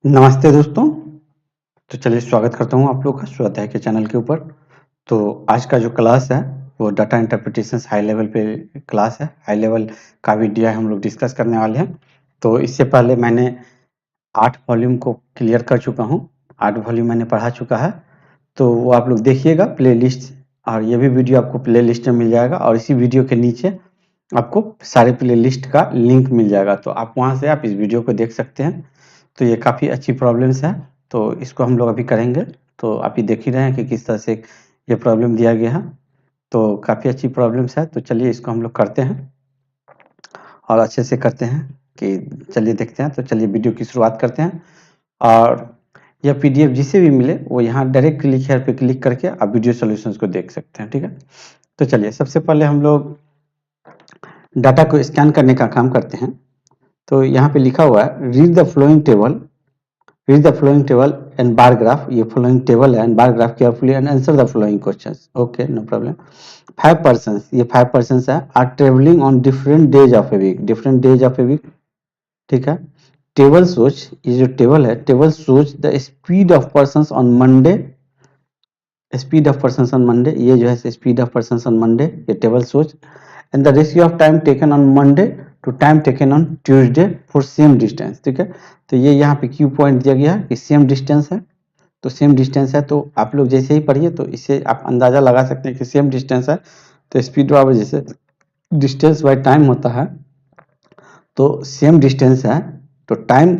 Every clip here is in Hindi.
नमस्ते दोस्तों। तो चलिए स्वागत करता हूँ आप लोग का स्वाध्याय के चैनल के ऊपर। तो आज का जो क्लास है वो डाटा इंटरप्रिटेशंस हाई लेवल पे क्लास है। हाई लेवल का भी DI हम लोग डिस्कस करने वाले हैं। तो इससे पहले मैंने 8 वॉल्यूम को क्लियर कर चुका हूँ। 8 वॉल्यूम मैंने पढ़ा चुका है। तो वो आप लोग देखिएगा प्लेलिस्ट, और ये भी वीडियो आपको प्लेलिस्ट में मिल जाएगा, और इसी वीडियो के नीचे आपको सारे प्लेलिस्ट का लिंक मिल जाएगा। तो आप वहाँ से आप इस वीडियो को देख सकते हैं। तो ये काफ़ी अच्छी प्रॉब्लम्स है, तो इसको हम लोग अभी करेंगे। तो आप ही देख ही रहे हैं कि किस तरह से ये प्रॉब्लम दिया गया है। तो काफ़ी अच्छी प्रॉब्लम्स है, तो चलिए इसको हम लोग करते हैं और अच्छे से करते हैं। कि चलिए देखते हैं। तो चलिए वीडियो की शुरुआत करते हैं। और यह PDF जिसे भी मिले वो यहाँ डायरेक्ट क्लिक हेयर पे क्लिक करके आप वीडियो सॉल्यूशंस को देख सकते हैं। ठीक है, तो चलिए सबसे पहले हम लोग डाटा को स्कैन करने का काम करते हैं। तो यहाँ पे लिखा हुआ है read the following table, read the following table and bar graph. ये फ्लोइंग टेबल है and bar graph carefully and answer the following questions. Okay, no problem. 5 persons, ये 5 पर्सन्स है, are travelling on different days of a week, different days of a week. ठीक है, टेबल सोच, ये जो टेबल है, table shows the speed of persons on Monday, speed of persons on Monday, ये जो है speed of persons on Monday, ये table shows. And the ratio of time taken on Monday to time taken on Tuesday for same distance. ठीक है, तो ये यहाँ पे क्यू पॉइंट दिया गया है कि सेम डिस्टेंस है। तो सेम डिस्टेंस है, तो आप लोग जैसे ही पढ़िए तो इससे आप अंदाजा लगा सकते हैं कि सेम डिस्टेंस है। तो स्पीड बराबर जैसे डिस्टेंस बाय टाइम होता है, तो सेम डिस्टेंस है तो टाइम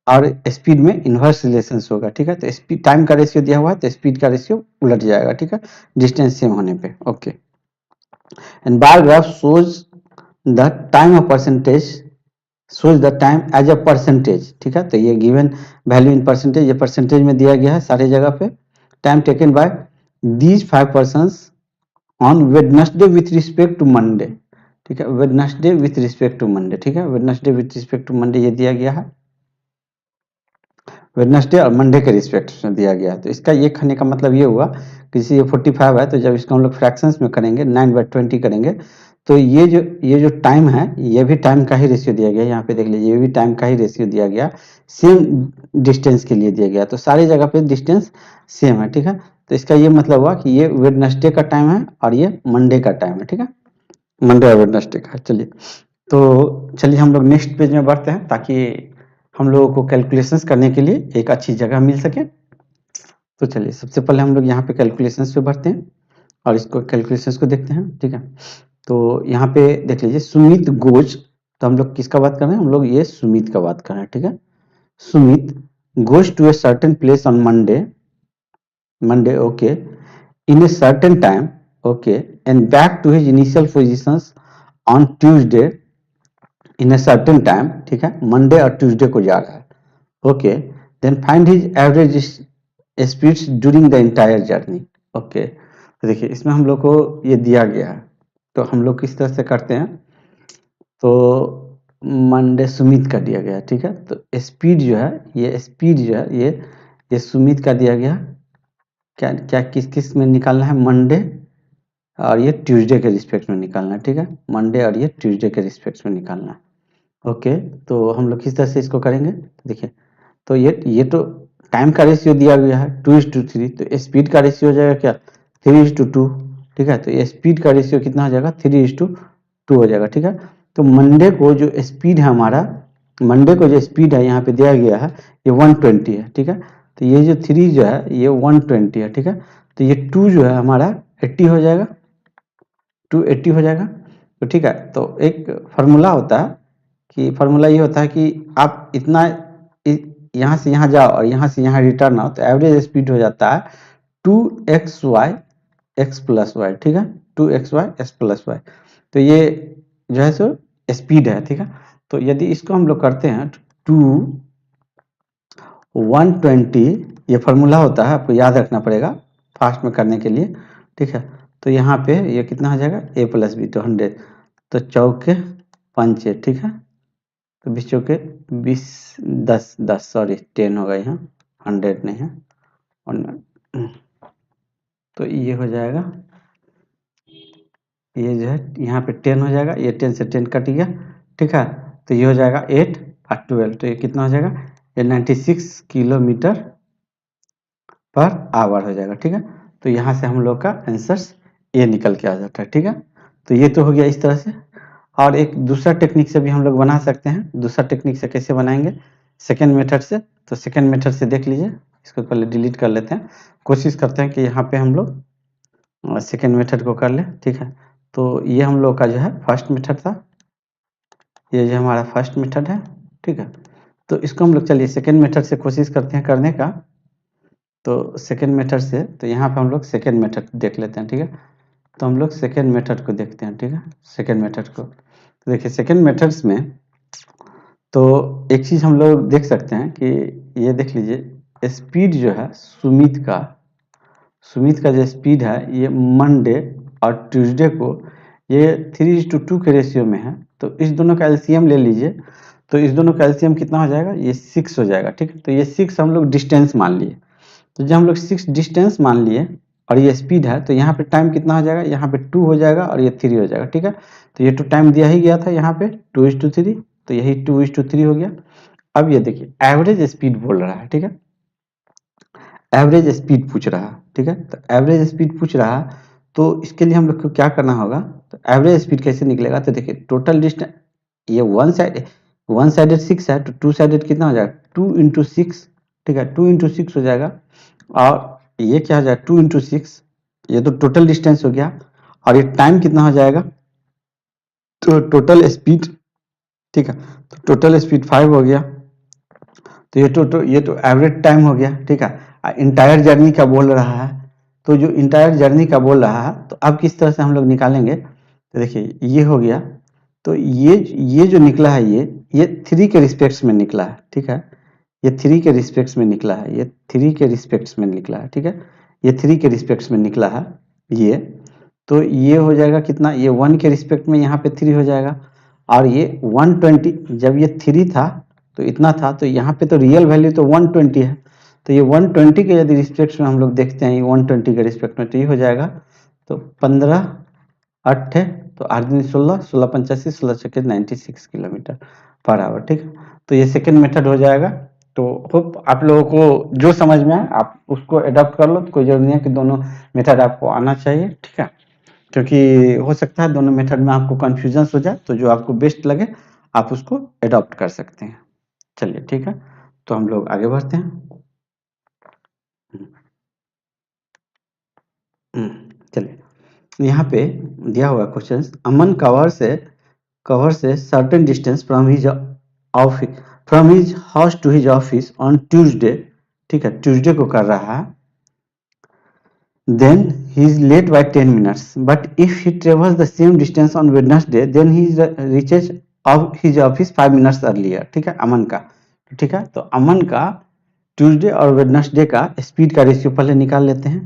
और स्पीड में इन्वर्स रिलेशंस होगा। ठीक है, तो स्पीड टाइम का रेशियो दिया हुआ है तो स्पीड का रेशियो उलट जाएगा। ठीक है, डिस्टेंस सेम होने पे। Okay, and bar graph shows the time of percentage, shows the time as a percentage. ठीक है, तो ये गिवन वैल्यू इन परसेंटेज, ये परसेंटेज में दिया गया है सारी जगह पे। Time taken by these 5 persons on Wednesday with respect to Monday. ठीक है, Wednesday with respect to Monday. ठीक है, Wednesday with respect to Monday ये दिया गया है, वेडनेसडे और मंडे के रिस्पेक्ट में दिया गया है। तो इसका ये कहने का मतलब ये हुआ कि जैसे ये 45 है, तो जब इसको हम लोग फ्रैक्शंस में करेंगे 9/20 करेंगे, तो ये जो टाइम है ये भी टाइम का ही रेशियो दिया गया है। यहाँ पे देख लीजिए, ये भी टाइम का ही रेशियो दिया गया, सेम डिस्टेंस के लिए दिया गया, तो सारी जगह पे डिस्टेंस सेम है। ठीक है, तो इसका ये मतलब हुआ कि ये वेडनेसडे का टाइम है और ये मंडे का टाइम है। ठीक है, मंडे और वेडनेसडे का। चलिए, तो चलिए हम लोग नेक्स्ट पेज में बढ़ते हैं ताकि हम लोगों को कैलकुलेशंस करने के लिए एक अच्छी जगह मिल सके। तो चलिए सबसे पहले हम लोग यहाँ पे कैलकुलेशंस पे बढ़ते हैं और इसको कैलकुलेशंस को देखते हैं। ठीक है, तो यहाँ पे देख लीजिए सुमित गोज, तो हम लोग किसका बात कर रहे हैं, हम लोग ये सुमित का बात कर रहे हैं। ठीक है, Sumit goes to a certain place on Monday, Monday okay, in a certain time okay, and back to his initial positions on Tuesday in a certain time. ठीक है, मंडे और ट्यूसडे को जा रहा है। Okay, then find his average speeds during the entire journey. Okay, तो देखिए इसमें हम लोग को ये दिया गया है, तो हम लोग किस तरह से करते हैं। तो मंडे सुमित का दिया गया है। ठीक है, तो स्पीड जो है, ये स्पीड जो है ये सुमित का दिया गया। क्या क्या किस किस में निकालना है, मंडे और ये ट्यूसडे के रिस्पेक्ट में निकालना है। ठीक है, मंडे और ये ट्यूसडे के रिस्पेक्ट में निकालना है। ओके, तो हम लोग किस तरह से इसको करेंगे, देखिए तो ये तो टाइम का रेशियो दिया गया है 2:3, तो स्पीड का रेशियो हो जाएगा क्या, 3:2। ठीक है, तो ये स्पीड का रेशियो कितना हो जाएगा, 3:2 हो जाएगा। ठीक है, तो मंडे को जो स्पीड है हमारा, मंडे को जो स्पीड है यहाँ पे दिया गया है ये 120 है। ठीक है, तो ये जो 3 जो है ये 120 है। ठीक है, तो ये 2 जो है हमारा 80 हो जाएगा, 280 हो जाएगा। तो ठीक है, तो एक फार्मूला होता है कि फार्मूला ये होता है कि आप इतना यहाँ से यहाँ जाओ और यहाँ से यहाँ रिटर्न आओ, तो एवरेज स्पीड हो जाता है 2xy x प्लस वाई। ठीक है, 2xy x प्लस वाई, तो ये जो है सो स्पीड है। ठीक है, तो यदि इसको हम लोग करते हैं 120, ये फार्मूला होता है, आपको याद रखना पड़ेगा फास्ट में करने के लिए। ठीक है, तो यहाँ पे ये कितना हो जाएगा, a + b, तो 100, तो चौके पंचे। ठीक है, तो 20 चौके 20, 10 10 सॉरी 10 होगा यहाँ, 100 नहीं है। तो ये हो जाएगा, ये जो है यहाँ पे 10 हो जाएगा, ये 10 से 10 कट गया। ठीक है, तो ये हो जाएगा 8 और 12, तो ये कितना हो जाएगा ये 96 किलोमीटर पर आवर हो जाएगा। ठीक है, तो यहाँ से हम लोग का आंसर्स ये निकल के आ जाता है। ठीक है, तो ये तो हो गया इस तरह से। और एक दूसरा टेक्निक से भी हम लोग बना सकते हैं। दूसरा टेक्निक से कैसे बनाएंगे? सेकेंड मेथड से। तो सेकेंड मेथड से देख लीजिए, इसको पहले डिलीट कर लेते हैं। कोशिश करते हैं कि यहाँ पे हम लोग सेकेंड मेथड को कर लें। ठीक है, तो ये हम लोग का जो है फर्स्ट मेथड था, ये जो हमारा फर्स्ट मेथड है। ठीक है, तो इसको हम लोग चलिए सेकेंड मेथड से कोशिश करते हैं करने का। तो सेकेंड मेथड से, तो यहाँ पे हम लोग सेकेंड मेथड देख लेते हैं। ठीक है, तो हम लोग सेकेंड मेथड को देखते हैं। ठीक है, सेकेंड मेथड को तो देखिए सेकेंड मेथड्स में तो एक चीज़ हम लोग देख सकते हैं कि ये देख लीजिए स्पीड जो है सुमित का जो स्पीड है ये मंडे और ट्यूसडे को ये 3:2 के रेशियो में है। तो इस दोनों का एलसीएम ले लीजिए, तो इस दोनों का एलसीएम कितना हो जाएगा? ये 6 हो जाएगा। ठीक है, तो ये 6 हम लोग डिस्टेंस मान लिए। तो जब हम लोग 6 डिस्टेंस मान लिए और ये स्पीड है, तो यहाँ पे टाइम कितना हो जाएगा? यहाँ पे 2 हो जाएगा और ये 3 हो जाएगा। ठीक है, तो ये तो टाइम दिया ही गया था यहाँ पे 2:3, तो यही 2:3 हो गया। अब ये देखिए एवरेज स्पीड बोल रहा है। ठीक है, एवरेज स्पीड पूछ रहा है। ठीक है, तो एवरेज स्पीड पूछ रहा है, तो इसके लिए हम लोग को क्या करना होगा? तो एवरेज स्पीड कैसे निकलेगा? तो देखिए टोटल डिस्टेंस, ये वन साइडेड 6 है, तो टू साइडेड कितना हो जाएगा? 2 × 6। ठीक है, 2 × 6 हो जाएगा। और ये क्या हो जाएगा? 2 × 6, ये तो टोटल डिस्टेंस हो गया। और ये टाइम कितना हो जाएगा? तो टोटल स्पीड, ठीक है, तो टोटल स्पीड 5 हो गया। तो ये तो एवरेज टाइम हो गया। ठीक है, इंटायर जर्नी का बोल रहा है, तो जो इंटायर जर्नी का बोल रहा है, तो अब किस तरह से हम लोग निकालेंगे? तो देखिए ये हो गया, तो ये जो निकला है ये 3 के रिस्पेक्ट्स में निकला है। ठीक है, ये 3 के रिस्पेक्ट्स में निकला है, ये 3 के रिस्पेक्ट्स में निकला है। ठीक है, ये 3 के रिस्पेक्ट्स में निकला है ये, तो ये हो जाएगा कितना? ये 1 के रिस्पेक्ट में यहाँ पे 3 हो जाएगा। और ये 120, जब ये 3 था तो इतना था, तो यहाँ पे तो रियल वैल्यू तो 120 है, तो ये 120 के यदि रिस्पेक्ट में हम लोग देखते हैं, ये 120 के रिस्पेक्ट में, तो ये हो जाएगा तो 15 8 है, तो 8 दूनी 16, 16 85, 16 छक्के 96 किलोमीटर पर आवर। ठीक है, तो ये सेकेंड मेथड हो जाएगा। तो होप आप लोगों को जो समझ में आए आप उसको अडॉप्ट कर लो, तो कोई जरूरी नहीं है कि दोनों मेथड आपको आना चाहिए। ठीक है, क्योंकि हो सकता है दोनों मेथड में आपको कन्फ्यूजन हो जाए, तो जो आपको बेस्ट लगे आप उसको अडॉप्ट कर सकते हैं। चलिए ठीक है, तो हम लोग आगे बढ़ते हैं। चलिए यहाँ पे दिया हुआ क्वेश्चन, अमन कवर से certain distance from his office, from his house to his office on Tuesday. ठीक है, ट्यूसडे को कर रहा है। Then he is late by 10 minutes. But if he travels the same distance on Wednesday, then he reaches his office 5 minutes earlier. ठीक है, अमन का। ठीक है, तो अमन का ट्यूसडे और वेडनेसडे का स्पीड का रेशियो पहले निकाल लेते हैं।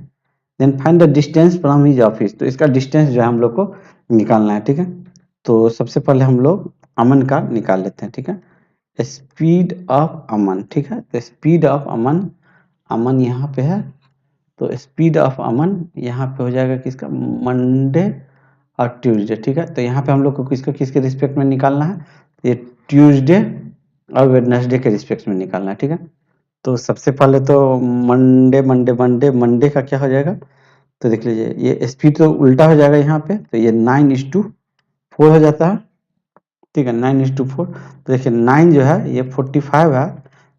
Then find the distance from his office, तो इसका डिस्टेंस जो है हम लोग को निकालना है। ठीक है, तो सबसे पहले हम लोग अमन का निकाल लेते हैं। ठीक है, स्पीड ऑफ अमन। ठीक है, तो स्पीड ऑफ अमन यहाँ पे है, तो स्पीड ऑफ अमन यहाँ पे हो जाएगा किसका? मंडे और ट्यूसडे। ठीक है, तो यहाँ पे हम लोग को किसके रिस्पेक्ट में निकालना है? ये ट्यूसडे और वेडनेसडे के रिस्पेक्ट में निकालना है। ठीक है, तो सबसे पहले तो मंडे का क्या हो जाएगा? तो देख लीजिए ये स्पीड तो उल्टा हो जाएगा यहाँ पे, तो ये 9:4 हो जाता है। ठीक है, 9:4, तो देखिए 9 जो है ये 45 है,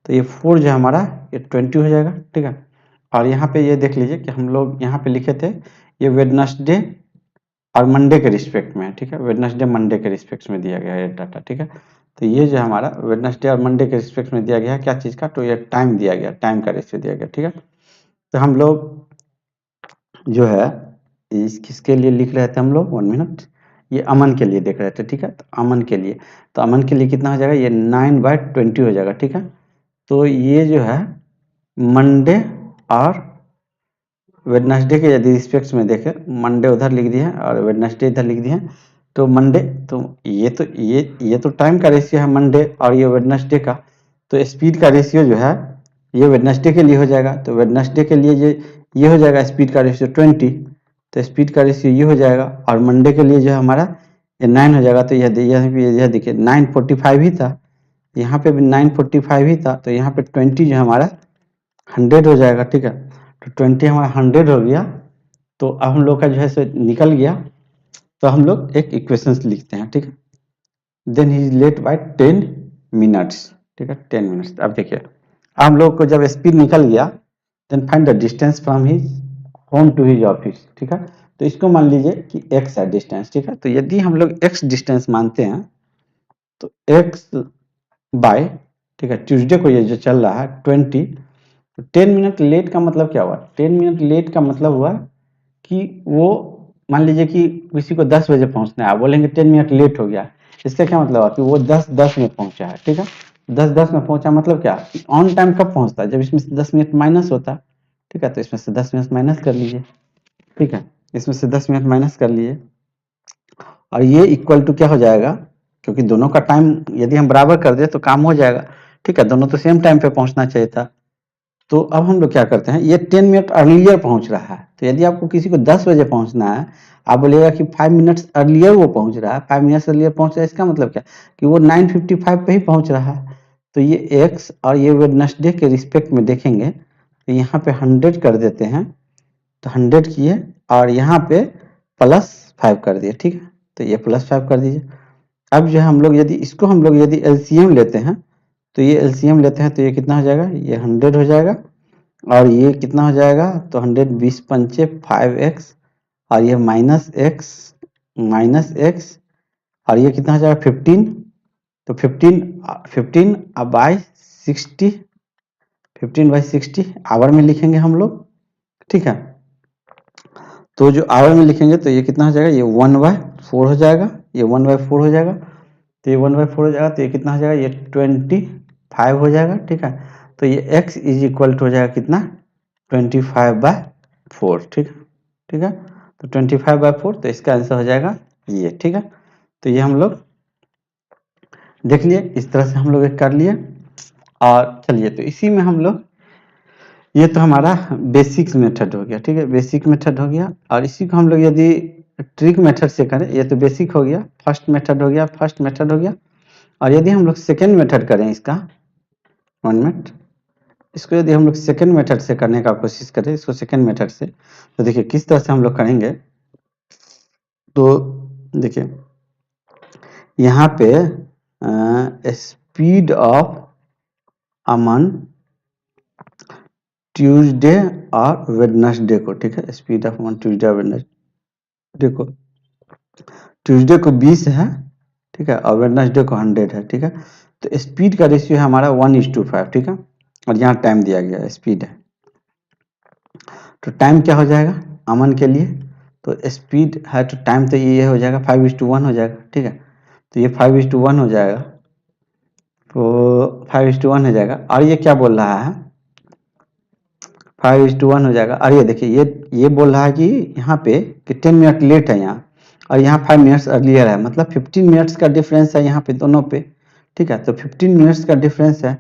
तो ये 4 जो है हमारा ये 20 हो जाएगा। ठीक है, और यहाँ पे ये देख लीजिए कि हम लोग यहाँ पे लिखे थे ये वेडनेसडे और मंडे के रिस्पेक्ट में है। ठीक है, वेडनेसडे मंडे के रिस्पेक्ट में दिया गया है डाटा। ठीक है, तो ये जो हमारा वेडनेसडे और मंडे के रिस्पेक्ट में दिया गया है क्या चीज़ का? तो ये टाइम दिया गया, टाइम का रेशियो दिया गया। ठीक है, तो हम लोग जो है इस किसके लिए लिख रहे थे हम लोग? 1 मिनट, ये अमन के लिए देख रहे थे। ठीक है, तो अमन के लिए कितना हो जाएगा? ये 9/20 हो जाएगा। ठीक है, तो ये जो है मंडे और वेडनेसडे के यदि रिस्पेक्ट में देखें, मंडे उधर लिख दिए और वेडनेसडे इधर लिख दिए, तो मंडे तो ये तो टाइम का रेशियो है मंडे और ये वेडनेसडे का, तो स्पीड का रेशियो जो है ये वेडनेसडे के लिए हो जाएगा। तो वेडनेसडे के लिए ये हो जाएगा स्पीड का रेशियो 20, तो स्पीड का रेशियो ये हो जाएगा। और मंडे के लिए जो है हमारा ये 9 हो जाएगा, तो यह देखिए 9:45 ही था, यहाँ पे भी 945 ही था, तो यहाँ पे 20 जो हमारा 100 हो जाएगा, ठीक है। तो 20 हमारा 100 हो गया, तो अब हम लोग का जो है सो निकल गया। तो हम लोग एक इक्वेशंस लिखते हैं, ठीक है। Then he is late by 10 minutes, ठीक है, 10 मिनट्स। अब देखिए हम लोग को जब स्पीड निकल गया, then find the distance from his home to his office, ठीक है। तो इसको मान लीजिए कि x है डिस्टेंस, ठीक है। तो यदि हम लोग x डिस्टेंस मानते हैं तो x बाय, ठीक है, ट्यूसडे को ये जो चल रहा है 20, तो 10 मिनट लेट का मतलब क्या हुआ? 10 मिनट लेट का मतलब हुआ कि वो मान लीजिए कि किसी को 10 बजे पहुंचना है, आप बोलेंगे 10 मिनट लेट हो गया, इससे क्या मतलब हुआ कि वो 10:10 में पहुंचा है, ठीक है। 10:10 में पहुंचा मतलब क्या कि ऑन टाइम कब पहुंचता है? जब इसमें से 10 मिनट माइनस होता है, ठीक है। तो इसमें से 10 मिनट माइनस कर लीजिए, ठीक है, इसमें से 10 मिनट माइनस कर लिए, और ये इक्वल टू क्या हो जाएगा, क्योंकि दोनों का टाइम यदि हम बराबर कर दे तो काम हो जाएगा, ठीक है। दोनों तो सेम टाइम पे पहुंचना चाहिए था। तो अब हम लोग क्या करते हैं, ये 10 मिनट अर्लियर पहुंच रहा है, तो यदि आपको किसी को 10 बजे पहुंचना है, आप बोलिएगा कि 5 मिनट्स अर्लियर वो पहुंच रहा है, 5 मिनट्स अर्लियर पहुंच रहा है, इसका मतलब क्या कि वो 9:55 पे ही पहुंच रहा है। तो ये एक्स और ये वेडनेसडे के रिस्पेक्ट में देखेंगे तो यहाँ पे 100 कर देते हैं, तो 100 किए और यहाँ पे +5 कर दिए, ठीक है। तो ये +5 कर दीजिए। अब जो है हम लोग यदि इसको हम लोग यदि एलसीएम लेते हैं, तो ये एलसीएम लेते हैं तो ये कितना हो जाएगा, ये 100 हो जाएगा, और ये कितना हो जाएगा, तो 100 20 पंचे 5x, और ये माइनस x और ये कितना हो जाएगा 15, तो 15 बाई 60, 15/60 आवर में लिखेंगे हम लोग, ठीक है। तो जो आवर में लिखेंगे तो ये कितना हो जाएगा, ये 1/4 हो जाएगा, ये 1/4 हो जाएगा, तो ये 1/4 हो जाएगा, तो ये कितना हो जाएगा, ये 25 हो जाएगा, ठीक है। तो ये x इज इक्वल टू हो जाएगा कितना, 25/4, ठीक है। तो 25/4, तो इसका आंसर हो जाएगा ये, ठीक है। तो ये हम लोग देख लिए, इस तरह से हम लोग एक कर लिए। और चलिए, तो इसी में हम लोग, ये तो हमारा बेसिक मेथड हो गया, ठीक है, बेसिक मेथड हो गया। और इसी को हम लोग यदि ट्रिक मेथड से करें, ये तो बेसिक हो गया, फर्स्ट मेथड हो गया। और यदि हम लोग सेकेंड मेथड करें इसका, 1 मिनट, इसको यदि हम लोग सेकेंड मेथड से करने का कोशिश करें, इसको सेकेंड मेथड से, तो देखिए किस तरह से हम लोग करेंगे। तो देखिए यहाँ पे स्पीड ऑफ अमन ट्यूसडे और वेडनेसडे को, ठीक है, स्पीड ऑफ अमन ट्यूसडे और वेडनेसडे को, ट्यूसडे को 20 है, ठीक है, और वेडनेसडे को 100 है, ठीक है। तो स्पीड का रेशियो है हमारा 1:5, ठीक है, और यहाँ टाइम दिया गया है, स्पीड है। तो टाइम क्या हो जाएगा अमन के लिए, तो स्पीड है तो टाइम तो ये हो जाएगा 5:1 हो जाएगा, ठीक है। तो ये 5:1 हो जाएगा, तो 5:1 हो जाएगा। और ये क्या बोल रहा है, 5:1 हो जाएगा। और ये देखिए ये बोल रहा है कि यहाँ पे कि 10 मिनट लेट है यहाँ, और यहाँ 5 मिनट्स अर्लियर है, मतलब 15 मिनट्स का डिफरेंस है यहाँ पे दोनों पे, ठीक है। तो 15 मिनट्स का डिफरेंस है,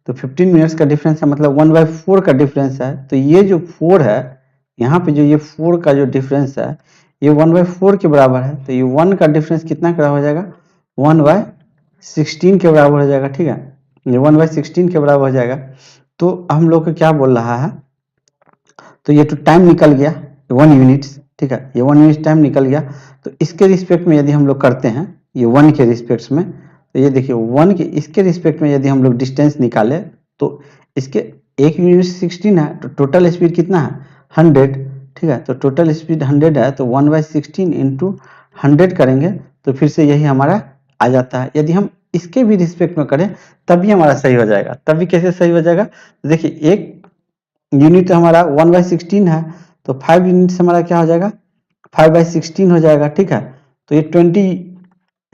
तो 15 मिनट्स का डिफरेंस है, मतलब 1/4 का डिफरेंस है। तो ये जो 4 है यहाँ पे, जो ये 4 का जो डिफरेंस है, ये 1/4 के बराबर है। तो ये 1 का डिफरेंस कितना का हो जाएगा, 1/16 के बराबर हो जाएगा, ठीक है, ये 1/16 के बराबर हो जाएगा। तो हम लोग को क्या बोल रहा है, तो ये तो टाइम निकल गया 1 यूनिट्स, ठीक है, ये 1 यूनिट टाइम निकल गया। तो इसके रिस्पेक्ट में यदि हम लोग करते हैं, ये 1 के रिस्पेक्ट में, तो ये देखिए 1 के इसके रिस्पेक्ट में यदि हम लोग डिस्टेंस निकाले, तो इसके 1 यूनिट 16 है, तो टोटल स्पीड कितना है 100, ठीक है। तो टोटल स्पीड 100 है, तो 1/16 इंटू 100 करेंगे तो फिर से यही हमारा आ जाता है। यदि हम इसके भी रिस्पेक्ट में करें तभी हमारा सही हो जाएगा। तभी कैसे सही हो जाएगा, तो देखिए एक यूनिट हमारा 1/16 है, तो 5 यूनिट से हमारा क्या हो जाएगा 5/16 हो जाएगा, ठीक है। तो ये 20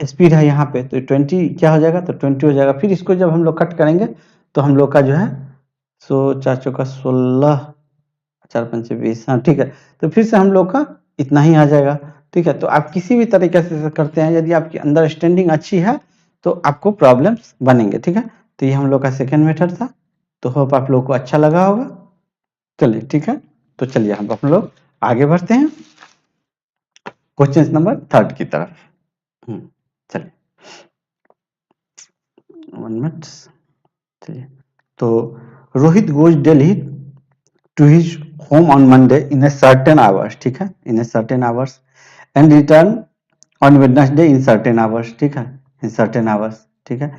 स्पीड है यहाँ पे, तो 20 क्या हो जाएगा, तो 20 हो जाएगा। फिर इसको जब हम लोग कट करेंगे तो हम लोग का जो है 4 चौका 16, 4 पंचे 20, हाँ ठीक है। तो फिर से हम लोग का इतना ही आ जाएगा, ठीक है। तो आप किसी भी तरीके से करते हैं, यदि आपकी अंडरस्टैंडिंग अच्छी है तो आपको प्रॉब्लम्स बनेंगे, ठीक है। तो ये हम लोग का सेकेंड मेथड था। तो होप आप लोग को अच्छा लगा होगा। चलिए ठीक है, तो चलिए हम लोग आगे बढ़ते हैं क्वेश्चन नंबर 3 की तरफ। चलिए, 1 मिनट। चलिए, तो Rohit goes Delhi to his home on Monday in a certain hours, ठीक है, in a certain hours and return on Wednesday in certain hours, ठीक है, इन सर्टेन आवर्स, ठीक है।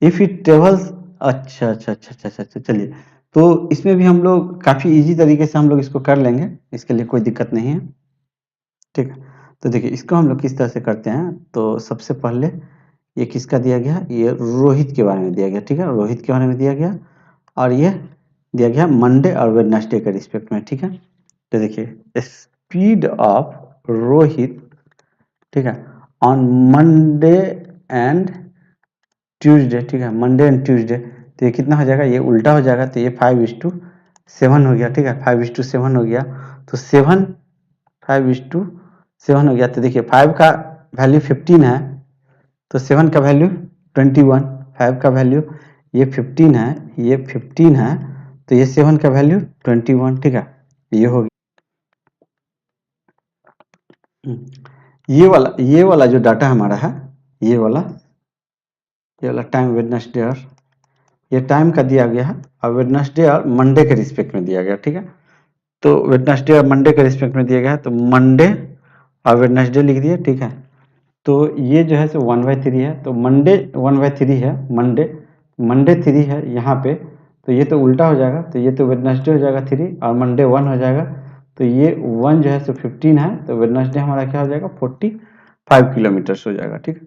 इफ इट ट्रेवल्स, अच्छा अच्छा अच्छा अच्छा अच्छा अच्छा, चलिए, तो इसमें भी हम लोग काफी इजी तरीके से हम लोग इसको कर लेंगे, इसके लिए कोई दिक्कत नहीं है, ठीक है। तो देखिए, इसको हम लोग किस तरह से करते हैं, तो सबसे पहले ये किसका दिया गया, ये रोहित के बारे में दिया गया, ठीक है, रोहित के बारे में दिया गया, और ये दिया गया मंडे और वेडनेसडे के रिस्पेक्ट में, ठीक है। तो देखिए, स्पीड ऑफ रोहित, ठीक है, ऑन मंडे एंड ट्यूसडे, ठीक है, मंडे एंड ट्यूसडे, तो ये कितना हो जाएगा, ये उल्टा हो जाएगा, तो ये 5:7 हो गया, ठीक है, 5:7 हो गया, तो 5:7 हो गया, तो देखिए 5 का वैल्यू 15 है, तो 7 का वैल्यू 21, 5 का वैल्यू ये 15 है, ये 15 है, तो ये 7 का वैल्यू 21, ठीक है, ये हो गया। ये वाला जो डाटा हमारा है, ये वाला टाइम वेडनेसडे और ये टाइम का दिया गया है, और वेडनेसडे और मंडे के रिस्पेक्ट में दिया गया, ठीक है। तो वेडनेसडे और मंडे के रिस्पेक्ट में दिया गया है, तो मंडे और वेडनेसडे लिख दिए, ठीक है। तो ये जो है सो 1/3 है, तो मंडे 1/3 है, मंडे 3 है यहाँ पे, तो ये तो उल्टा हो जाएगा, तो ये तो वेडनेसडे हो जाएगा 3 और मंडे 1 हो जाएगा, तो ये 1 जो है सो 15 है, तो वेडनेसडे हमारा क्या हो जाएगा, 45 किलोमीटर्स हो जाएगा, ठीक है।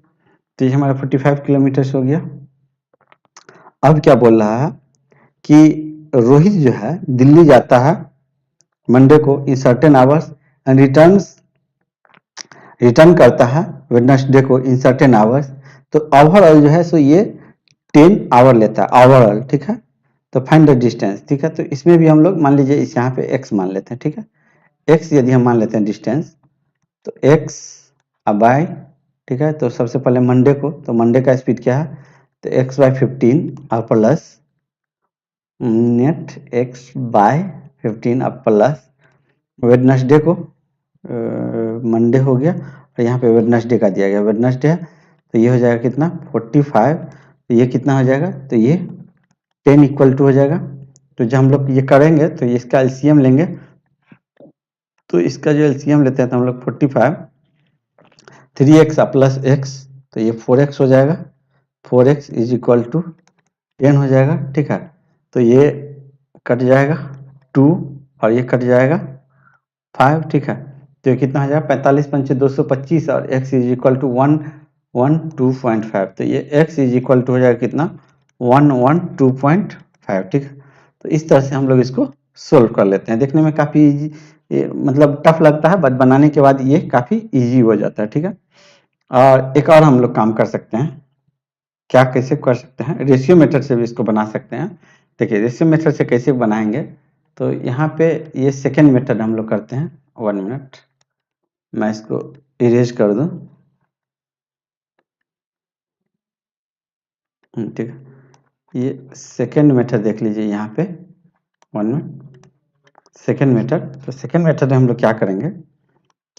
तो ये हमारा 45 किलोमीटर्स हो गया। अब क्या बोल रहा है कि रोहित जो है दिल्ली जाता है मंडे को इन सर्टेन आवर्स एंड रिटर्न करता है वेडनेसडे को इन सर्टेन आवर्स, तो ओवरऑल जो है सो ये 10 आवर लेता है ओवरऑल, ठीक है। तो फाइंड द डिस्टेंस, ठीक है, तो इसमें भी हम लोग मान लीजिए इस यहाँ पे x मान लेते हैं, ठीक है, x यदि हम मान लेते हैं डिस्टेंस, तो x बाय, ठीक है, तो सबसे पहले मंडे को, तो मंडे का स्पीड क्या है, तो x/15 और प्लस नेट x/15 अब प्लस वेडनेसडे को, मंडे हो गया, और यहाँ पे वेडनेसडे का दिया गया, वेडनेसडे है, तो ये हो जाएगा कितना 45, तो ये कितना हो जाएगा, तो ये 10 इक्वल टू हो जाएगा। तो जब हम लोग ये करेंगे तो इसका एलसीएम लेंगे, तो इसका जो एलसीएम लेते हैं तो हम लोग 45 3x प्लस x, तो ये 4x हो जाएगा, 4x इज इक्वल टू 10 हो जाएगा, ठीक है। तो ये कट जाएगा 2 और ये कट जाएगा 5, ठीक है। तो ये कितना हो जाएगा 45 पंचे 225 और x इज इक्वल टू 112.5, तो ये x इज इक्वल टू हो जाएगा कितना 112.5, ठीक है। तो इस तरह से हम लोग इसको सोल्व कर लेते हैं, देखने में काफ़ी मतलब टफ लगता है, बट बनाने के बाद ये काफ़ी इजी हो जाता है, ठीक है। और एक और हम लोग काम कर सकते हैं, क्या कैसे कर सकते हैं, रेशियो मेथड से भी इसको बना सकते हैं। देखिए, रेशियो मेथड से कैसे बनाएंगे, तो यहाँ पे ये सेकेंड मेथड हम लोग करते हैं, 1 मिनट, मैं इसको इरेज कर दूं, ठीक है। ये सेकेंड मेथड देख लीजिए यहाँ पे, 1 मिनट, सेकेंड मेथड, तो सेकेंड मेथड में हम लोग क्या करेंगे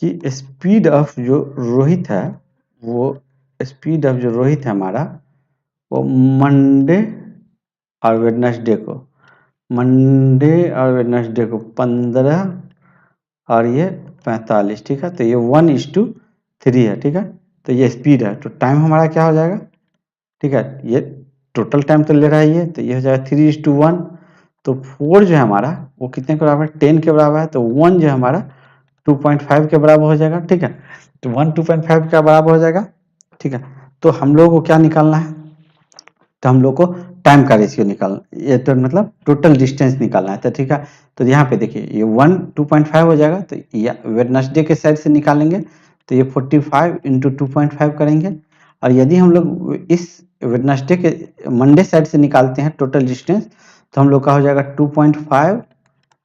कि स्पीड ऑफ जो रोहित है, वो स्पीड ऑफ जो रोहित है हमारा, वो मंडे और वेडनेसडे को, 15 और ये 45, ठीक है, तो ये 1:3 है, ठीक है। तो ये स्पीड है, तो टाइम हमारा क्या हो जाएगा, ठीक है, ये टोटल टाइम तो ले रहा है ये, तो ये हो जाएगा 3:1, तो 4 जो है हमारा वो कितने के बराबर है, 10 के बराबर है, तो 1 जो है हमारा 2.5 के बराबर हो जाएगा, ठीक है। तो 1 2.5 के बराबर हो जाएगा, ठीक है। तो हम लोगों को क्या निकालना है, तो हम लोग को टाइम का रेशियो निकालना, ये तो मतलब टोटल डिस्टेंस निकालना है, तो ठीक है। तो यहाँ पे देखिए ये 1 2.5 हो जाएगा, तो वेडनेसडे के साइड से निकालेंगे, तो ये 45 इंटू 2.5 करेंगे, और यदि हम लोग इस वेडनेसडे के मंडे साइड से निकालते हैं टोटल डिस्टेंस, तो हम लोग का हो जाएगा 2.5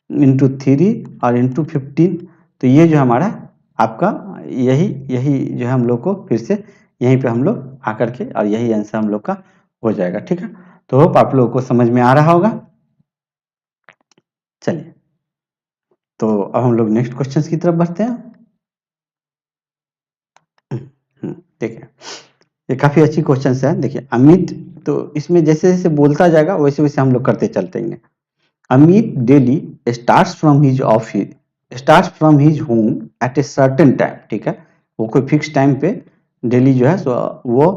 इंटू 3 और इंटू 15, तो ये जो हमारा आपका यही यही जो है हम लोग को फिर से यहीं पे हम लोग आकर के, और यही आंसर हम लोग का हो जाएगा, ठीक है। तो होप आप लोगों को समझ में आ रहा होगा। चलिए, तो अब हम लोग नेक्स्ट क्वेश्चन की तरफ बढ़ते हैं। ठीक है, ये काफ़ी अच्छी क्वेश्चन है। देखिए अमित, तो इसमें जैसे जैसे बोलता जाएगा वैसे वैसे हम लोग करते चलते हैं। Amit daily starts from his home at a certain time, ठीक है, वो कोई फिक्स टाइम पे डेली जो है सो वो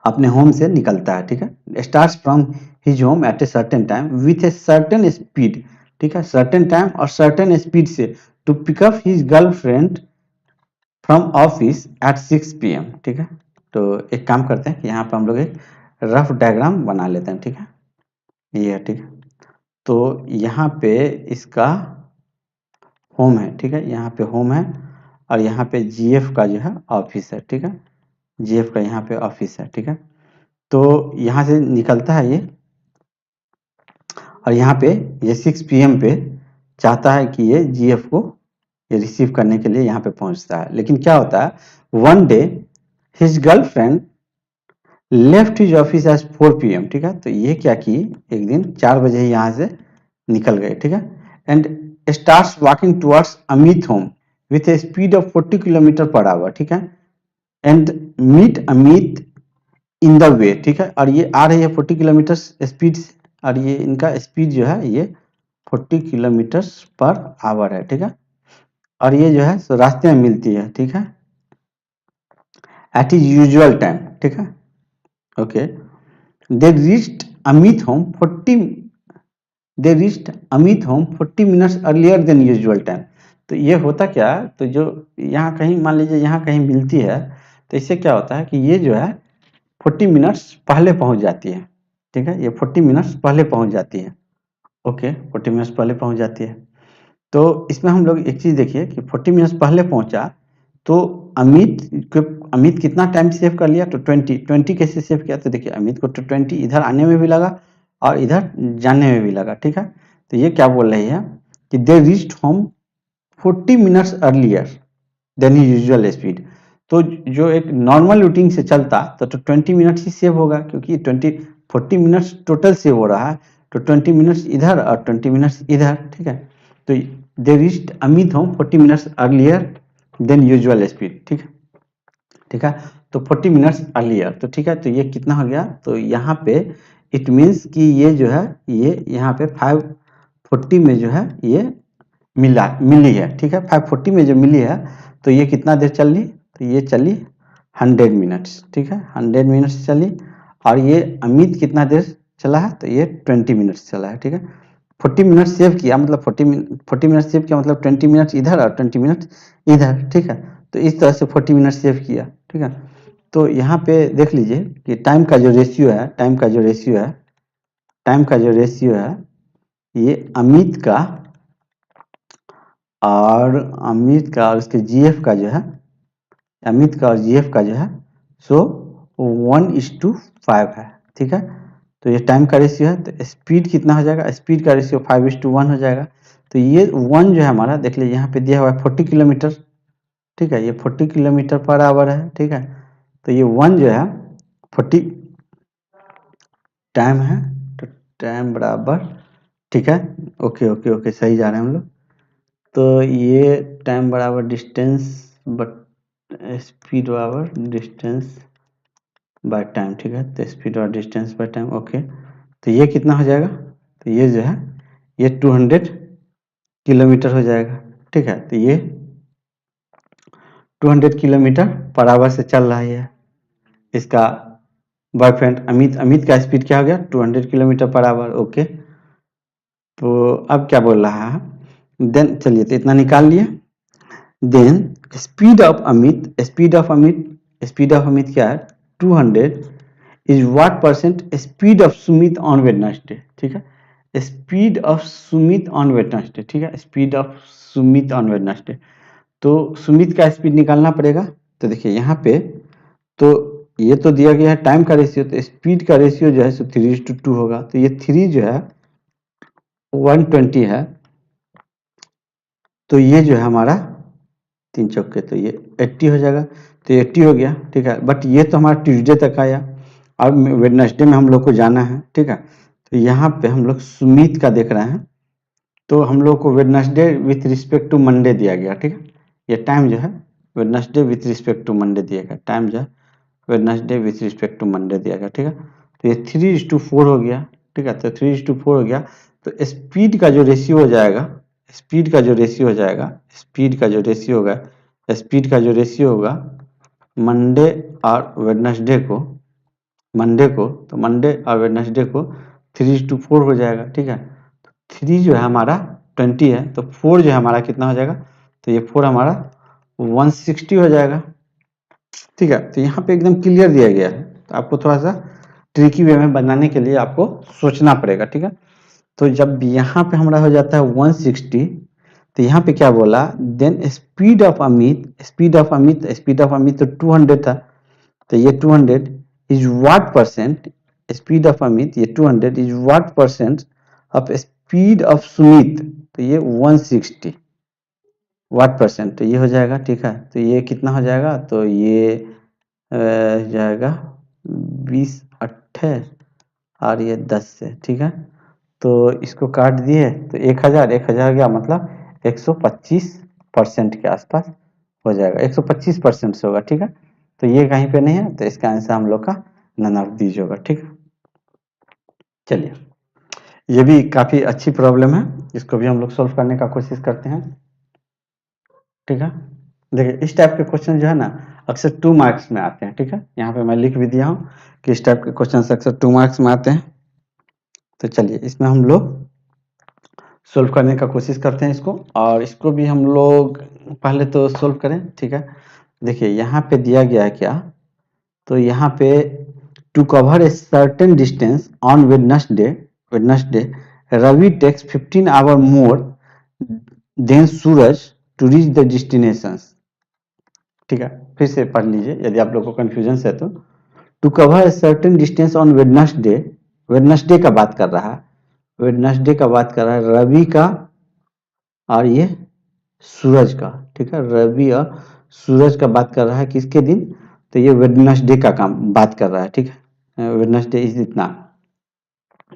अपने होम से निकलता है, ठीक है। Starts from his home at a certain time with a certain speed, ठीक है, सर्टेन टाइम और सर्टेन स्पीड से to pick up his girlfriend from office at 6 PM, ठीक है। तो एक काम करते हैं कि यहाँ पर हम लोग एक रफ डायग्राम बना लेते हैं, ठीक है, ये है, ठीक है। तो यहाँ पे इसका होम है, ठीक है, यहाँ पे होम है और यहाँ पे जीएफ का जो है ऑफिस है, ठीक है, जीएफ का यहाँ पे ऑफिस है, ठीक है। तो यहाँ से निकलता है ये और यहाँ पे ये 6 PM पे चाहता है कि ये जीएफ को ये रिसीव करने के लिए यहाँ पे पहुँचता है। लेकिन क्या होता है, one day his girlfriend left his office as 4 PM, ठीक है। तो ये क्या की, एक दिन 4 बजे ही यहाँ से निकल गए, ठीक है, and starts walking towards Amit home with a speed of 40 kilometre per hour, ठीक है, and meet Amit in the way, ठीक है, और ये आ रही है 40 किलोमीटर स्पीड से और ये इनका स्पीड जो है ये 40 किलोमीटर पर आवर है, ठीक है, और ये जो है सो रास्ते में मिलती है, ठीक है, एट इज यूजुअल टाइम, ठीक है, okay. They reached Amit home 40 minutes earlier than usual time. तो ये होता क्या है, तो जो यहाँ कहीं मान लीजिए यहाँ कहीं मिलती है तो इससे क्या होता है कि ये जो है 40 मिनट्स पहले पहुँच जाती है, ठीक है, ये 40 मिनट्स पहले पहुँच जाती है, ओके, 40 मिनट्स पहले पहुँच जाती है। तो इसमें हम लोग एक चीज़ देखिए कि 40 मिनट्स पहले पहुँचा तो अमित कितना टाइम सेव कर लिया, तो 20 कैसे सेव किया, तो देखिए अमित को तो 20 इधर आने में भी लगा और इधर जाने में भी लगा, ठीक है। तो ये क्या बोल रही है कि they reached home 40 minutes earlier than he usual speed. तो जो एक नॉर्मल रूटीन से चलता तो 20 मिनट्स ही सेव होगा, क्योंकि 40 मिनट्स टोटल सेव हो रहा है, तो 20 मिनट्स इधर और 20 मिनट्स इधर, ठीक है। तो they reached Amit home 40 minutes earlier than usual speed, ठीक है, ठीक है। तो 40 मिनट्स अर्लियर, तो ठीक है, तो ये कितना हो गया, तो यहाँ पे इट मीन्स कि ये जो है ये यहाँ पे 540 में जो है ये मिली है, ठीक है, 540 में जो मिली है तो ये कितना देर चल ली, तो ये चली 100 मिनट्स, ठीक है, 100 मिनट्स चली। और ये अमित कितना देर चला है, तो ये 20 मिनट्स चला है, ठीक है। 40 मिनट सेव किया मतलब 40 मिनट सेव किया मतलब 20 मिनट इधर और 20 मिनट इधर, ठीक है। तो इस तरह से 40 मिनट सेव किया, ठीक है। तो यहाँ पे देख लीजिए कि टाइम का जो रेशियो है, ये अमित का और उसके जीएफ का जो है, सो 1:5 है, ठीक है। तो ये टाइम का रेशियो है, तो स्पीड कितना हो जाएगा, स्पीड का रेशियो 5:1 हो जाएगा। तो ये 1 जो है हमारा, देख लीजिए यहाँ पे दिया हुआ है 40 किलोमीटर, ठीक है, ये 40 किलोमीटर पर आवर है, ठीक है। तो ये 1 जो है 40 टाइम है, तो टाइम बराबर, ठीक है, ओके ओके ओके, सही जा रहे हैं हम लोग। तो ये टाइम बराबर डिस्टेंस बट स्पीड बराबर डिस्टेंस बाय टाइम, ठीक है, तो स्पीड और डिस्टेंस बाय टाइम, ओके। तो ये कितना हो जाएगा, तो ये जो है ये 200 किलोमीटर हो जाएगा, ठीक है। तो ये 200 किलोमीटर पर आवर से चल रहा है इसका बॉयफ्रेंड अमित का स्पीड क्या हो गया, 200 किलोमीटर पर आवर, ओके। तो अब क्या बोल रहा है, देन चलिए तो इतना निकाल लिए। देन स्पीड ऑफ अमित क्या है 200 is what percent speed of Sumit on Wednesday, ठीक है, speed of Sumit on Wednesday, ठीक है, speed of Sumit on Wednesday. तो सुमित का स्पीड निकालना पड़ेगा। तो देखिए यहाँ पे तो ये तो दिया गया है टाइम का रेशियो, तो स्पीड का रेशियो जो है सो 3:2 होगा। तो ये 3 जो है 120 है, तो ये जो है हमारा 3 चौके तो ये 80 हो जाएगा। तो 80 हो गया, ठीक है। बट ये तो हमारा ट्यूसडे तक आया और वेडनेसडे में हम लोग को जाना है, ठीक है। तो यहाँ पे हम लोग सुमित का देख रहे हैं, तो हम लोग को Wednesday with respect to Monday दिया गया, ठीक है। ये टाइम जो है Wednesday with respect to Monday दिया गया, टाइम जो है Wednesday with respect to Monday दिया गया, ठीक है। तो ये 3:4 हो गया, ठीक है। तो 3:4 हो गया, तो स्पीड का जो रेशियो हो जाएगा, स्पीड का जो रेशियो हो जाएगा, स्पीड का जो रेशियो होगा, स्पीड का जो रेशियो होगा मंडे और वेडनेसडे को, तो मंडे और वेडनेसडे को 3:4 हो जाएगा, ठीक है। 3 जो है हमारा 20 है, तो 4 जो है हमारा कितना हो जाएगा, तो ये 4 हमारा 160 हो जाएगा, ठीक है। तो यहाँ पे एकदम क्लियर दिया गया है, तो आपको थोड़ा सा ट्रिकी वे में बनाने के लिए आपको सोचना पड़ेगा, ठीक है। तो जब यहाँ पे हमारा हो जाता है 160, तो यहाँ पे क्या बोला, देन स्पीड ऑफ अमित, तो 200 था, तो ये 200 is what percent, speed of Amit ये 200 is what percent of speed of Sumit, तो ये 160 व्हाट परसेंट, तो ये हो जाएगा, ठीक है। तो ये कितना हो जाएगा, तो ये जाएगा 20 8 और ये 10 से, ठीक है। तो इसको काट दिए तो 1000 गया, मतलब 125% के आसपास हो जाएगा, 125% से होगा, ठीक है। तो ये कहीं पे नहीं है, तो इसका आंसर हम लोग का नन ऑफ दीज होगा, ठीक है। चलिए, ये भी काफी अच्छी प्रॉब्लम है, इसको भी हम लोग सोल्व करने का कोशिश करते हैं, ठीक है। देखिए, इस टाइप के क्वेश्चन जो है ना अक्सर 2 मार्क्स में आते हैं, ठीक है। यहाँ पे मैं लिख भी दिया हूँ कि इस टाइप के क्वेश्चन अक्सर 2 मार्क्स में आते हैं। तो चलिए, इसमें हम लोग सोल्व करने का कोशिश करते हैं इसको, और इसको भी हम लोग पहले तो सोल्व करें, ठीक है। देखिए, यहाँ पे दिया गया है क्या, तो यहाँ पे to cover a certain distance on Wednesday Ravi takes 15 hour more than Suraj to reach the destinations, ठीक है। फिर से पढ़ लीजिए यदि आप लोग को कंफ्यूजन है तो। To cover a certain distance on Wednesday का बात कर रहा है, वेडनेसडे का बात कर रहा है, रवि का और ये सूरज का, ठीक है। रवि और सूरज का बात कर रहा है किसके दिन, तो ये वेडनेसडे का काम बात कर रहा है, ठीक है। वेडनेसडे इज इतना,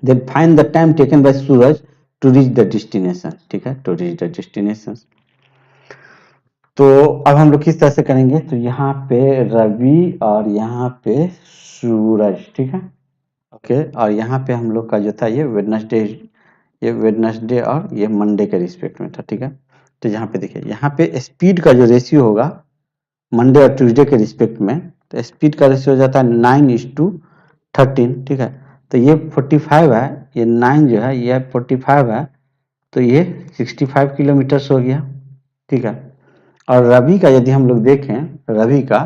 then find the time taken by Suraj to reach the destination, ठीक है, टू रीच द डेस्टिनेशन। तो अब हम लोग किस तरह से करेंगे, तो यहाँ पे रवि और यहाँ पे सूरज, ठीक है, ओके। और यहाँ पे हम लोग का जो था ये वेडनेसडे और ये मंडे के रिस्पेक्ट में था, ठीक है। तो यहाँ पे देखिए, यहाँ पे स्पीड का जो रेशियो होगा मंडे और ट्यूसडे के रिस्पेक्ट में, तो स्पीड का रेशियो हो जाता है 9:13, ठीक है। तो ये 45 है, ये 9 जो है ये 45 है, तो ये 65 किलोमीटर हो गया, ठीक है। और रवि का यदि हम लोग देखें, रवि का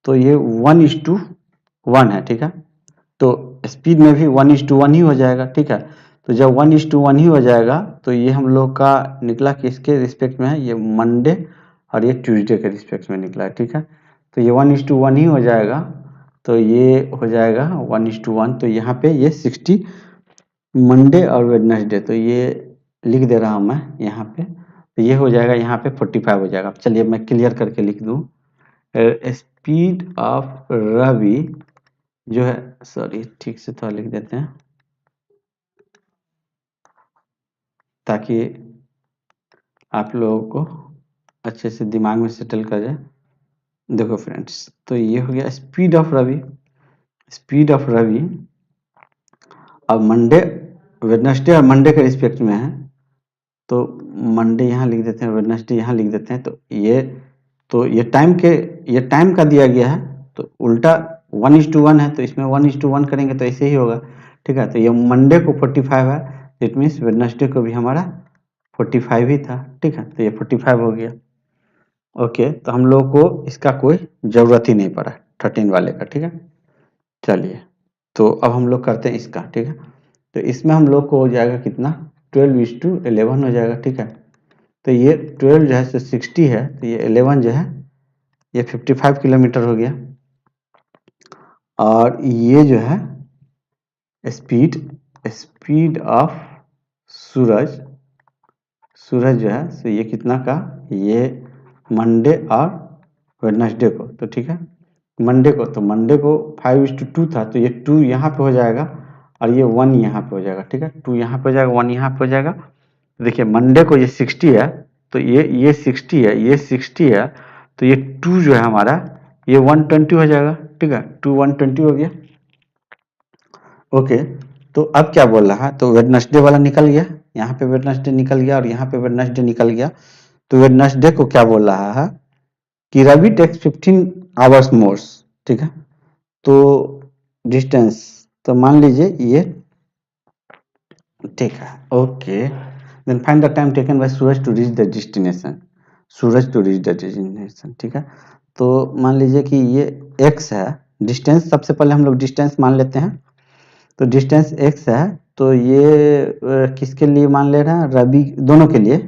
तो ये 1:1 है, ठीक है। तो स्पीड में भी 1:1 ही हो जाएगा, ठीक है। तो जब 1:1 ही हो जाएगा, तो ये हम लोग का निकला किसके रिस्पेक्ट में है, ये मंडे और ये ट्यूसडे के रिस्पेक्ट में निकला है, ठीक है। तो ये 1:1 ही हो जाएगा, तो ये हो जाएगा 1:1, तो यहाँ पे ये 60 मंडे और वेडनेसडे, तो ये लिख दे रहा हूँ मैं यहाँ पे, तो ये हो जाएगा यहाँ पे 45 हो जाएगा। चलिए मैं क्लियर करके लिख दूँ, स्पीड ऑफ रवि जो है, सॉरी ठीक से थोड़ा लिख देते हैं ताकि आप लोगों को अच्छे से दिमाग में सेटल कर जाए। देखो फ्रेंड्स, तो ये हो गया स्पीड ऑफ रवि अब मंडे वेडनेसडे और मंडे के रिस्पेक्ट में है, तो मंडे यहाँ लिख देते हैं, वेडनेसडे यहाँ लिख देते हैं। तो ये टाइम का दिया गया है, तो उल्टा 1:1 है, तो इसमें 1:1 करेंगे तो ऐसे ही होगा, ठीक है। तो ये मंडे को 45 है, इट मीन्स वेडनेसडे को भी हमारा 45 ही था, ठीक है। तो ये 45 हो गया, ओके। तो हम लोग को इसका कोई ज़रूरत ही नहीं पड़ा 13 वाले का, ठीक है। चलिए, तो अब हम लोग करते हैं इसका, ठीक है। तो इसमें हम लोग को हो जाएगा कितना, 12:11 हो जाएगा, ठीक है। तो ये 12 जो है सो 60 है, तो ये 11 जो है ये 55 किलोमीटर हो गया। और ये जो है स्पीड ऑफ सूरज जो है, तो ये कितना का, ये मंडे और वेडनेसडे को, तो ठीक है। मंडे को 5:2 था, तो ये 2 यहाँ पे हो जाएगा और ये 1 यहाँ पे हो जाएगा, ठीक है। 2 यहाँ पे हो जाएगा, 1 यहाँ पे हो जाएगा। देखिए, मंडे को ये 60 है, तो ये 60 है, ये 60 है, तो ये 2 जो है हमारा ये 120 हो जाएगा, ठीक है, 120 हो गया। ओके, तो अब क्या बोल रहा है, तो वेडनेसडे वाला निकल गया, यहाँ पे वेडनेसडे निकल गया और यहाँ पे वेडनेसडे निकल गया। तो वेडनेसडे को क्या बोल रहा है कि रवि टेक्स 15 आवर्स मोर, ठीक है। तो डिस्टेंस, तो मान लीजिए ये, ठीक है, okay. Then find the time taken by Suraj to reach the destination, Suraj to reach the destination, ठीक है। तो मान लीजिए कि ये x है, डिस्टेंस सबसे पहले हम लोग डिस्टेंस मान लेते हैं। तो डिस्टेंस x है, तो ये किसके लिए मान ले रहे हैं, रवि, दोनों के लिए।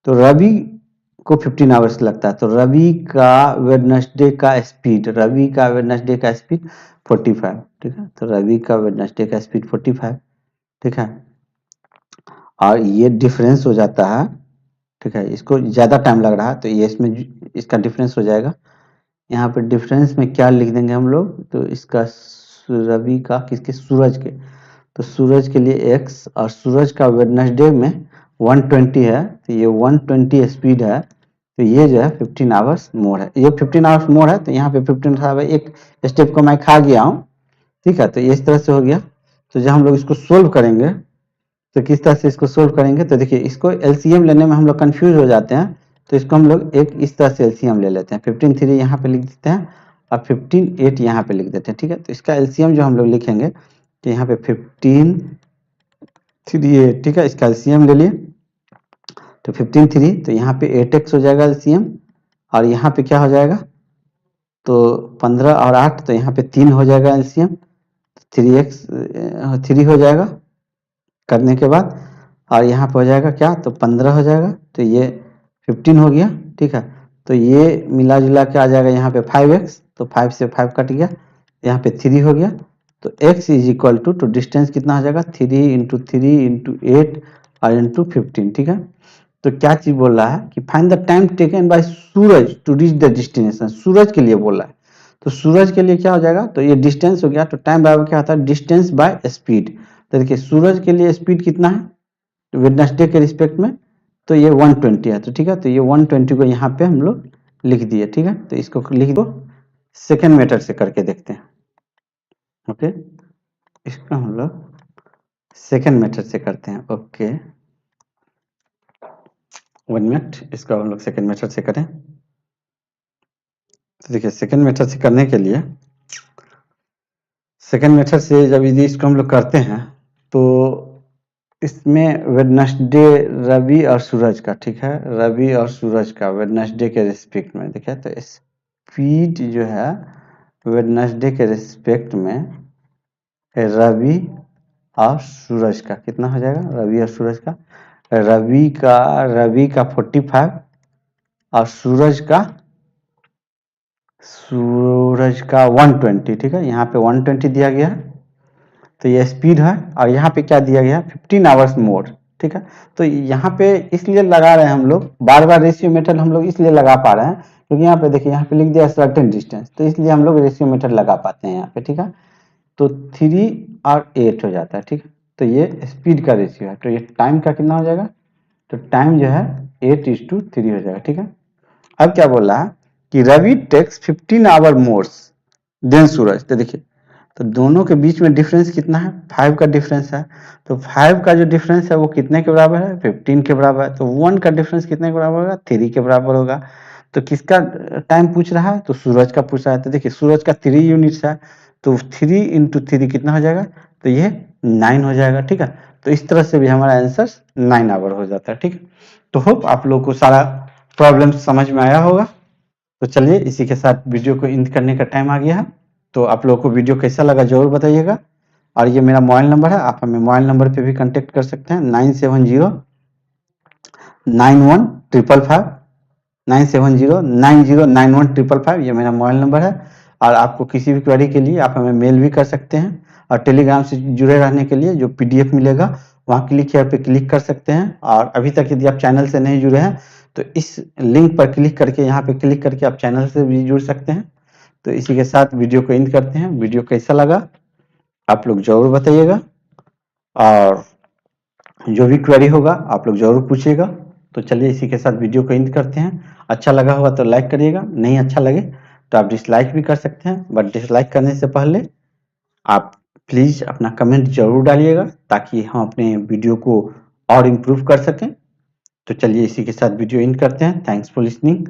तो रवि को 15 आवर्स लगता है, तो रवि का वेडनेसडे का स्पीड, रवि का वेडनेसडे का स्पीड 45, ठीक है। तो रवि का वेडनेसडे का स्पीड 45, ठीक है। और ये डिफरेंस हो जाता है, ठीक है, इसको ज़्यादा टाइम लग रहा है तो ये इसमें इसका डिफरेंस हो जाएगा। यहाँ पे डिफरेंस में क्या लिख देंगे हम लोग, तो इसका रवि का किसके, सूरज के, तो सूरज के लिए x, और सूरज का वेडनेसडे में 120 है, तो ये 120 स्पीड है, तो ये जो है 15 आवर्स मोर है, ये 15 आवर्स मोर है। तो यहाँ पे 15 आवर्स, एक स्टेप को मैं खा गया हूँ, ठीक है। तो इस तरह से हो गया। तो जब हम लोग इसको सोल्व करेंगे, तो किस तरह से इसको सोल्व करेंगे, तो देखिए इसको एलसीएम लेने में हम लोग कंफ्यूज हो जाते हैं। तो इसको हम लोग एक इस तरह से एलसीएम ले लेते हैं, 15 3 यहाँ पे लिख देते हैं और 15 8 यहाँ पे लिख देते हैं, ठीक है। तो इसका एलसीएम जो हम लोग लिखेंगे, तो यहाँ पे 15 3 8, ठीक है, इसका एलसीएम ले लिए। तो 15 3, तो यहाँ पे 8x हो जाएगा एलसीएम, और यहाँ पे क्या हो जाएगा, तो 15 और 8, तो यहाँ पे 3 हो जाएगा एलसीएम, 3x 3 हो जाएगा करने के बाद, और यहाँ पे हो जाएगा क्या, तो 15 हो जाएगा, तो ये 15 हो गया, ठीक है। तो ये मिला जुला के आ जाएगा यहाँ पे 5x, तो 5 से 5 कट गया, यहाँ पे 3 हो गया। तो x is equal to distance कितना हो जाएगा, 3 × 3 × 8 और इंटू 15, ठीक है। तो क्या चीज बोल रहा है कि find the time taken by Suraj to reach the destination, Suraj के लिए बोल रहा है। तो सूरज के लिए क्या हो जाएगा, तो ये डिस्टेंस हो गया, तो टाइम बराबर क्या होता है, डिस्टेंस बाय स्पीड। तो देखिए सूरज के लिए स्पीड कितना है वेडनेसडे के रिस्पेक्ट में, तो ये 120 है, तो ठीक है। तो ये 120 को यहाँ पे हम लोग लिख दिए, ठीक है। तो इसको लिख दो, सेकेंड मेथड से करके देखते हैं, ओके। इसको हम लोग सेकेंड मेथड से करते हैं, ओके, 1 मिनट, इसको हम लोग सेकेंड मेथड से करें। तो देखिए सेकेंड मेथड से करने के लिए, सेकेंड मेथड से जब यदि इसको हम लोग करते हैं, तो इसमें वेडनेसडे रवि और सूरज का, ठीक है, रवि और सूरज का वेडनेसडे के रिस्पेक्ट में देखिए, तो स्पीड जो है वेडनेसडे के रिस्पेक्ट में रवि और सूरज का कितना हो जाएगा, रवि और सूरज का, रवि का 45 और सूरज का 120, ठीक है। यहाँ पे 120 दिया गया है, तो ये स्पीड है, और यहाँ पे क्या दिया गया, 15 आवर्स मोर, ठीक है। तो यहाँ पे इसलिए लगा रहे हैं हम लोग, बार बार रेशियो मेथड हम लोग इसलिए लगा पा रहे हैं क्योंकि यहाँ पे देखिए, यहाँ पे लिख दिया सर्टेन डिस्टेंस, तो इसलिए हम लोग रेशियो मेथड लगा पाते हैं यहाँ पे, ठीक है। तो 3 और 8 हो जाता है, ठीक है। तो ये स्पीड का रेशियो है, तो ये टाइम का कितना हो जाएगा, तो टाइम जो है 8:3 हो जाएगा, ठीक है। अब क्या बोल रहा है कि Ravi takes 15 hour more than Suraj, तो देखिए, तो दोनों के बीच में डिफरेंस कितना है, 5 का डिफरेंस है। तो 5 का जो डिफरेंस है वो कितने के बराबर है, 15 के बराबर है। तो 1 का डिफरेंस कितने के बराबर होगा, 3 के बराबर होगा। तो किसका टाइम पूछ रहा है, तो सूरज का पूछ रहा है। तो देखिए सूरज का 3 यूनिट्स है, तो 3 × 3 कितना हो जाएगा, तो ये 9 हो जाएगा, ठीक है। तो इस तरह से भी हमारा आंसर 9 आवर हो जाता है, ठीक है। तो होप आप लोग को सारा प्रॉब्लम समझ में आया होगा। तो चलिए इसी के साथ वीडियो को एंड करने का टाइम आ गया है। तो आप लोगों को वीडियो कैसा लगा जरूर बताइएगा, और ये मेरा मोबाइल नंबर है, आप हमें मोबाइल नंबर पे भी कांटेक्ट कर सकते हैं, 97091555 9709091555, ये मेरा मोबाइल नंबर है। और आपको किसी भी क्वेरी के लिए आप हमें मेल भी कर सकते हैं, और टेलीग्राम से जुड़े रहने के लिए जो PDF मिलेगा वहाँ क्लिक here पे क्लिक कर सकते हैं। और अभी तक यदि आप चैनल से नहीं जुड़े हैं तो इस लिंक पर क्लिक करके, यहाँ पे क्लिक करके आप चैनल से भी जुड़ सकते हैं। तो इसी के साथ वीडियो को एंड करते हैं। वीडियो कैसा लगा आप लोग जरूर बताइएगा, और जो भी क्वेरी होगा आप लोग जरूर पूछिएगा। तो चलिए इसी के साथ वीडियो को एंड करते हैं। अच्छा लगा होगा तो लाइक करिएगा, नहीं अच्छा लगे तो आप डिसलाइक भी कर सकते हैं, बट डिसलाइक करने से पहले आप प्लीज़ अपना कमेंट ज़रूर डालिएगा ताकि हम अपने वीडियो को और इम्प्रूव कर सकें। तो चलिए इसी के साथ वीडियो एंड करते हैं। Thanks for listening.